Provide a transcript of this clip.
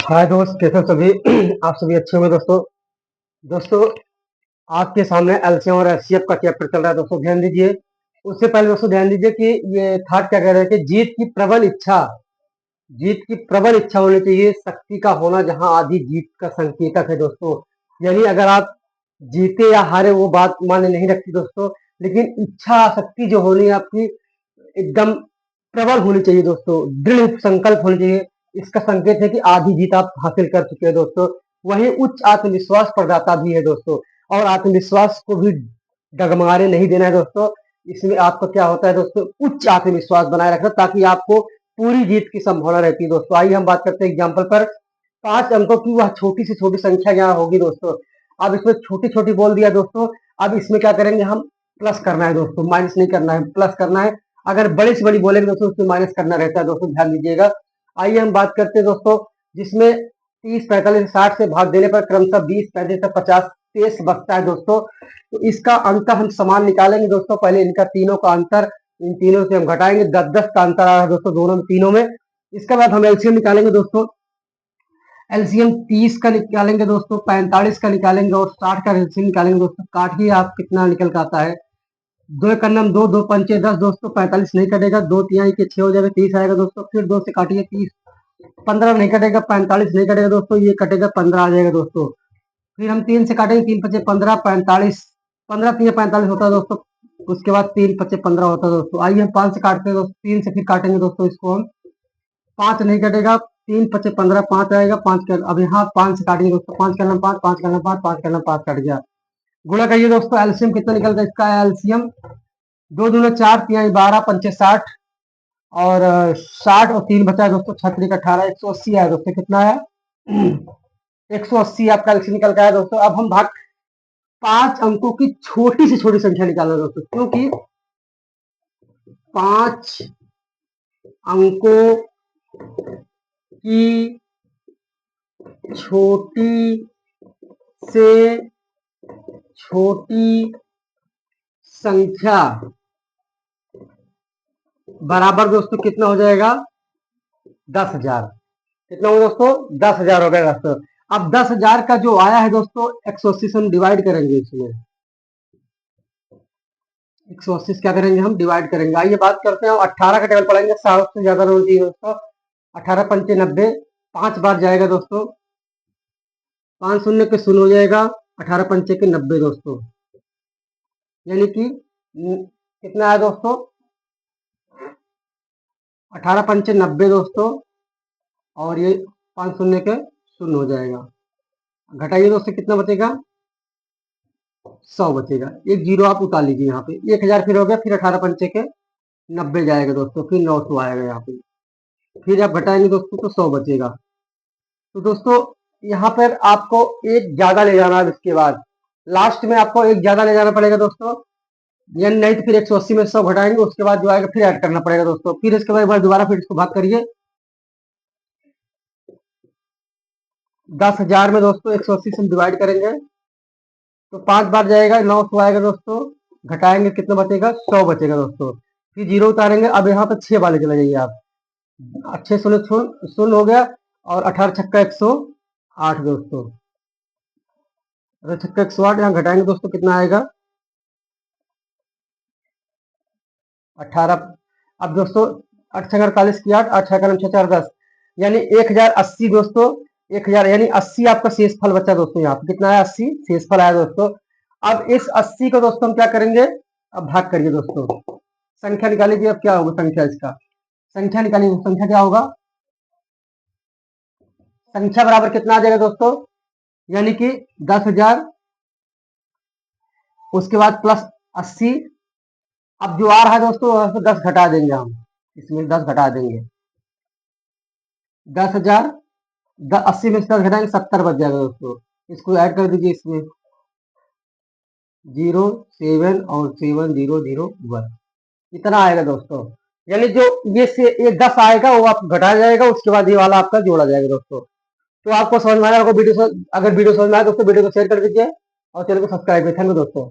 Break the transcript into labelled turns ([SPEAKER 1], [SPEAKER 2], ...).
[SPEAKER 1] हाय दोस्त, कैसे हो सभी? आप सभी अच्छे होंगे दोस्तों। दोस्तों, आपके सामने एलसीएम और एचसीएफ का चैप्टर चल रहा है दोस्तों, ध्यान दीजिए। उससे पहले दोस्तों ध्यान दीजिए कि ये थाट क्या कह रहे हैं कि जीत की प्रबल इच्छा होनी चाहिए, शक्ति का होना जहां आधी जीत का संकेतक है दोस्तों। यानी अगर आप जीते या हारे वो बात मायने नहीं रखती दोस्तों, लेकिन इच्छा शक्ति जो होनी है आपकी एकदम प्रबल होनी चाहिए दोस्तों, दृढ़ संकल्प होनी चाहिए। इसका संकेत है कि आधी जीत आप हासिल कर चुके हैं दोस्तों। वही उच्च आत्मविश्वास प्रदाता भी है दोस्तों, और आत्मविश्वास को भी डगमगाने नहीं देना है दोस्तों। इसमें आपको क्या होता है दोस्तों, उच्च आत्मविश्वास बनाए रखना, ताकि आपको पूरी जीत की संभावना रहती है दोस्तों। आइए हम बात करते हैं एग्जाम्पल पर। 5 अंकों की वह छोटी से छोटी संख्या यहाँ होगी दोस्तों। अब इसमें छोटी छोटी बोल दिया दोस्तों। अब इसमें क्या करेंगे हम, प्लस करना है दोस्तों, माइनस नहीं करना है, प्लस करना है। अगर बड़ी से बड़ी बोलेंगे दोस्तों, उसमें माइनस करना रहता है दोस्तों, ध्यान दीजिएगा। आइए हम बात करते हैं दोस्तों, जिसमें 30, 45, 60 से भाग देने पर क्रमशः 20, 35 से 50 शेष बचता है दोस्तों। तो इसका अंतर हम समान निकालेंगे दोस्तों। पहले इनका तीनों का अंतर, इन तीनों से हम घटाएंगे, 10-10 का अंतर आ रहा है दोस्तों दोनों में, तीनों में। इसके बाद हम एलसीएम निकालेंगे दोस्तों। एलसीएम 30 का निकालेंगे दोस्तों, 45 का निकालेंगे और 60 का एलसीएम निकालेंगे दोस्तों। काटिए आप कितना निकल के आता है। दो एक नम दो, दो पंचे 10 दोस्तों, 45 नहीं कटेगा, दो तिहाई के 6 हो जाएगा, 30 आएगा दोस्तों। फिर 2 से काटिए 30, 15 नहीं कटेगा, 45 नहीं कटेगा दोस्तों, ये कटेगा 15 आ जाएगा दोस्तों। फिर हम 3 से काटेंगे, 3 पचे 15, 45, 15 3 45 होता है दोस्तों। उसके बाद 3 पचे 15 होता है दोस्तों। आइए हम 5 से काटते हैं दोस्तों, 3 से फिर काटेंगे दोस्तों इसको हम। 5 नहीं कटेगा, 3 पचे 15, 5 आएगा, 5 कर अब यहाँ 5 से काटेंगे दोस्तों, 5 करना 5, 5 करना 5, 5 करना 5 कट गया। गुणा करिए दोस्तों, एलसीएम कितना निकलता है इसका, एलसीएम 2 दूना 4, 3 12, पंचे 60, और 60 और 3 बचा है दोस्तों, 36 18, 180 आया दोस्तों। कितना है? 180 आपका एलसीएम निकल का है दोस्तों। अब हम भाग 5 अंकों की छोटी से छोटी संख्या निकालना है दोस्तों, क्योंकि 5 अंकों की छोटी से छोटी संख्या बराबर दोस्तों कितना हो जाएगा, 10,000। कितना हो दोस्तों, 10,000 हो गया दोस्तों। अब 10,000 का जो आया है दोस्तों, 180 से हम डिवाइड करेंगे इसमें। 180 से क्या करेंगे हम, डिवाइड करेंगे। आइए बात करते हैं, 18 का टेबल पढ़ेंगे, 60 से ज्यादा होना चाहिए दोस्तों। 18 पंचे 90, 5 बार जाएगा दोस्तों, 5 शून्य के शून्य हो जाएगा, 18 पंचे के 90 दोस्तों। यानी कि कितना आया दोस्तों, 18 पंचे 90 दोस्तों, और ये 5 शून्य के शून्य हो जाएगा। घटाइए दोस्तों, कितना बचेगा, 100 बचेगा। एक जीरो आप उतार लीजिए यहाँ पे, 1000 फिर हो गया, फिर 18 पंचे के 90 जाएगा दोस्तों, फिर 900 आएगा यहाँ पे। फिर आप घटाएंगे दोस्तों तो 100 बचेगा। तो दोस्तों यहाँ पर आपको एक ज्यादा ले जाना है, इसके बाद लास्ट में आपको एक ज्यादा ले जाना पड़ेगा दोस्तों। यानी नहीं तो फिर 180 में 100 घटाएंगे, उसके बाद जो आएगा फिर ऐड करना पड़ेगा दोस्तों। फिर इसके बाद एक बार दोबारा फिर इसको भाग करिए। 10,000 में दोस्तों 180 से हम डिवाइड करेंगे तो 5 बार जाएगा, 900 आएगा दोस्तों। घटाएंगे कितना बचेगा, 100 बचेगा दोस्तों। फिर जीरो उतारेंगे, अब यहाँ पे 6 वाले चले जाइए आप। 6 शून्य शून्य हो गया, और 18 छक्का 108 दोस्तों। 18 छक्का 108, यहाँ घटाएंगे दोस्तों, कितना आएगा 18। अब दोस्तों 8 छक्का 48 की 8, 8 छक्का 9 6 4 10, यानी 1080 दोस्तों। 1000 यानी 80 आपका शेष फल बचा दोस्तों। यहाँ पे कितना है, 80 शेष फल आया दोस्तों। अब इस 80 को दोस्तों हम क्या करेंगे, अब भाग करिए दोस्तों, संख्या निकालिए। अब क्या होगा संख्या, इसका संख्या निकालिए। संख्या क्या होगा, संख्या बराबर कितना आ जाएगा दोस्तों, यानी कि 10,000, उसके बाद प्लस 80। अब जो आ रहा है दोस्तों, 10 घटा देंगे हम, इसमें 10 घटा देंगे। 10,000 80 में 10 घटाएंगे, 70 बच जाएगा दोस्तों। इसको ऐड कर दीजिए इसमें, 0 7 और 7 0 0 1, इतना आएगा दोस्तों। यानी जो ये 10 आएगा वो आप घटाया जाएगा, उसके बाद ये वाला आपका जोड़ा जाएगा दोस्तों। तो आपको समझ में आया होगा वीडियो। अगर वीडियो समझ में आया दोस्तों, वीडियो को शेयर कर दीजिए और चैनल को सब्सक्राइब करें। थैंक यू दोस्तों।